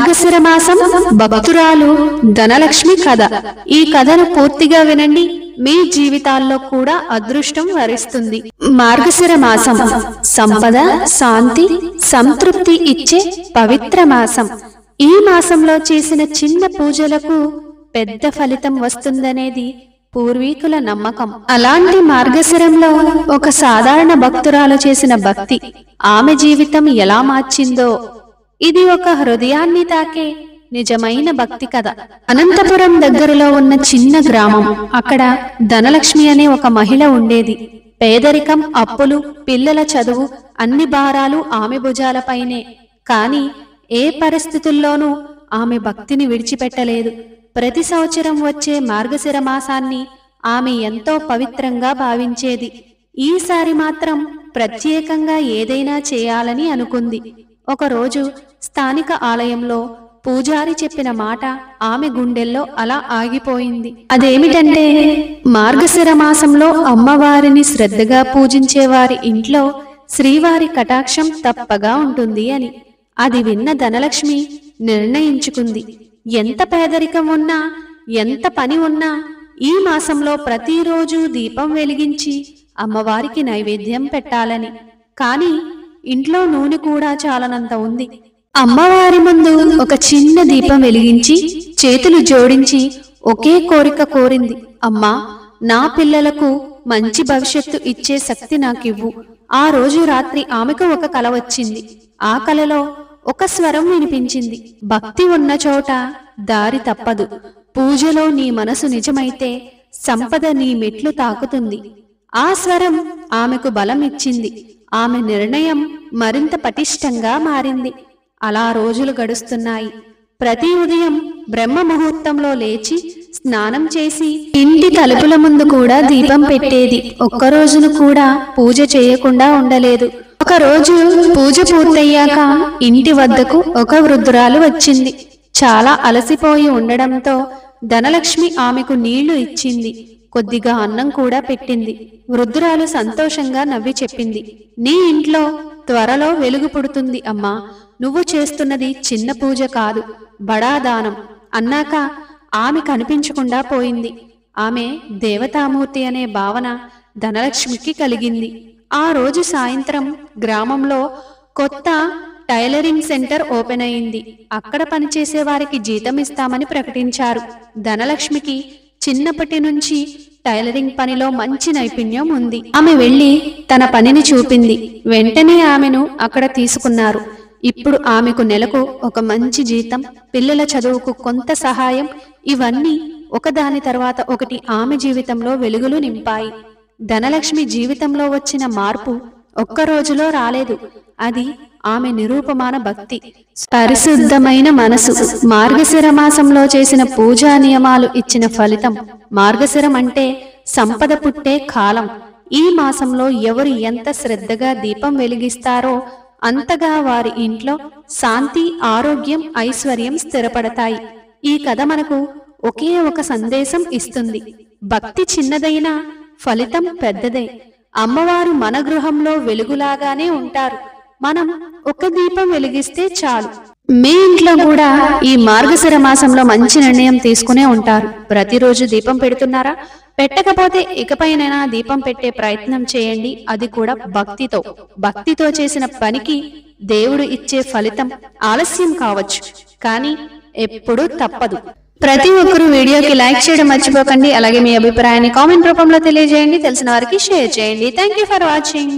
మార్గశిర మాసం భక్తురాలు ధనలక్ష్మి కథ. ఈ కథను పూర్తిగా వినండి, మీ జీవితాల్లో కూడా అదృష్టం వరిస్తుంది. మార్గశిర మాసం సంపద, శాంతి, సంతృప్తి ఇచ్చే పవిత్ర మాసం. ఈ మాసంలో చేసిన చిన్న పూజలకు పెద్ద ఫలితం వస్తుందనేది పూర్వీకుల నమ్మకం. అలాంటి మార్గశిరంలో ఒక సాధారణ భక్తురాలు చేసిన భక్తి ఆమె జీవితం ఎలా మార్చిందో ఇది ఒక హృదయాన్ని తాకే నిజమైన భక్తి కథ. అనంతపురం దగ్గరలో ఉన్న చిన్న గ్రామం. అక్కడ ధనలక్ష్మి అనే ఒక మహిళ ఉండేది. పేదరికం, అప్పులు, పిల్లల చదువు అన్ని భారాలు ఆమె భుజాలపైనే. కానీ ఏ పరిస్థితుల్లోనూ ఆమె భక్తిని విడిచిపెట్టలేదు. ప్రతి సంవత్సరం వచ్చే మార్గశిర మాసాన్ని ఆమె ఎంతో పవిత్రంగా భావించేది. ఈసారి మాత్రం ప్రత్యేకంగా ఏదైనా చేయాలని అనుకుంది. ఒకరోజు స్థానిక ఆలయంలో పూజారి చెప్పిన మాట ఆమె గుండెల్లో అలా ఆగిపోయింది. అదేమిటంటే, మార్గశిర మాసంలో అమ్మవారిని శ్రద్ధగా పూజించే వారి ఇంట్లో శ్రీవారి కటాక్షం తప్పగా ఉంటుంది అని. అది విన్న ధనలక్ష్మి నిర్ణయించుకుంది, ఎంత పేదరికం ఉన్నా, ఎంత పని ఉన్నా ఈ మాసంలో ప్రతిరోజు దీపం వెలిగించి అమ్మవారికి నైవేద్యం పెట్టాలని. కానీ ఇంట్లో నూనె కూడా చాలనంత ఉంది. అమ్మవారి ముందు ఒక చిన్న దీపం వెలిగించి చేతులు జోడించి ఒకే కోరిక కోరింది, అమ్మా, నా పిల్లలకు మంచి భవిష్యత్తు ఇచ్చే శక్తి నాకివ్వు. ఆ రోజు రాత్రి ఆమెకు ఒక కల వచ్చింది. ఆ కలలో ఒక స్వరం వినిపించింది, భక్తి ఉన్న చోట దారి తప్పదు. పూజలో నీ మనసు నిజమైతే సంపద నీ మెట్లు తాకుతుంది. ఆ స్వరం ఆమెకు బలం ఇచ్చింది. ఆమె నిర్ణయం మరింత పటిష్టంగా మారింది. అలా రోజులు గడుస్తున్నాయి. ప్రతి ఉదయం బ్రహ్మ ముహూర్తంలో లేచి స్నానం చేసి ఇంటి తలుపుల ముందు కూడా దీపం పెట్టేది. ఒక్కరోజును కూడా పూజ చేయకుండా ఉండలేదు. ఒకరోజు పూజ పూర్తయ్యాక ఇంటి వద్దకు ఒక వృద్ధురాలు వచ్చింది. చాలా అలసిపోయి ఉండడంతో ధనలక్ష్మి ఆమెకు నీళ్లు ఇచ్చింది. కొద్దిగా అన్నం కూడా పెట్టింది. వృద్ధురాలు సంతోషంగా నవ్వి చెప్పింది, నీ ఇంట్లో త్వరలో వెలుగు పుడుతుంది అమ్మా. నువ్వు చేస్తున్నది చిన్న పూజ కాదు, బడా దానం అన్నాక ఆమె కనిపించకుండా పోయింది. ఆమె దేవతామూర్తి అనే భావన ధనలక్ష్మికి కలిగింది. ఆ రోజు సాయంత్రం గ్రామంలో కొత్త టైలరింగ్ సెంటర్ ఓపెన్ అయింది. అక్కడ పనిచేసే వారికి జీతం ఇస్తామని ప్రకటించారు. ధనలక్ష్మికి చిన్నప్పటి నుంచి టైలరింగ్ పనిలో మంచి నైపుణ్యం ఉంది. ఆమె వెళ్లి తన పనిని చూపింది. వెంటనే ఆమెను అక్కడ తీసుకున్నారు. ఇప్పుడు ఆమెకు నెలకు ఒక మంచి జీతం, పిల్లల చదువుకు కొంత సహాయం, ఇవన్నీ ఒకదాని తర్వాత ఒకటి ఆమె జీవితంలో వెలుగులు నింపాయి. ధనలక్ష్మి జీవితంలో వచ్చిన మార్పు ఒక్క రోజులో రాలేదు. అది ఆమె నిరూపమాన భక్తి, పరిశుద్ధమైన మనసు, మార్గశిర మాసంలో చేసిన పూజా నియమాలు ఇచ్చిన ఫలితం. మార్గశిరం అంటే సంపద పుట్టే కాలం. ఈ మాసంలో ఎవరు ఎంత శ్రద్ధగా దీపం వెలిగిస్తారో అంతగా వారి ఇంట్లో శాంతి, ఆరోగ్యం, ఐశ్వర్యం స్థిరపడతాయి. ఈ కథ మనకు ఒకే ఒక సందేశం ఇస్తుంది, భక్తి చిన్నదైనా ఫలితం పెద్దదే. అమ్మవారు మన గృహంలో వెలుగులాగానే ఉంటారు. మనం ఒక దీపం వెలిగిస్తే చాలు. మీ ఇంట్లో కూడా ఈ మార్గశిర మాసంలో మంచి నిర్ణయం తీసుకునే ఉంటారు. ప్రతిరోజు దీపం పెడుతున్నారా? పెట్టకపోతే ఇకపైనైనా దీపం పెట్టే ప్రయత్నం చేయండి. అది కూడా భక్తితో. భక్తితో చేసిన పనికి దేవుడు ఇచ్చే ఫలితం ఆలస్యం కావచ్చు, కానీ ఎప్పుడూ తప్పదు. ప్రతి ఒక్కరూ వీడియోకి లైక్ చేయడం మర్చిపోకండి. అలాగే మీ అభిప్రాయాన్ని కామెంట్ రూపంలో తెలియజేయండి. తెలిసిన వారికి షేర్ చేయండి. Thank you for watching.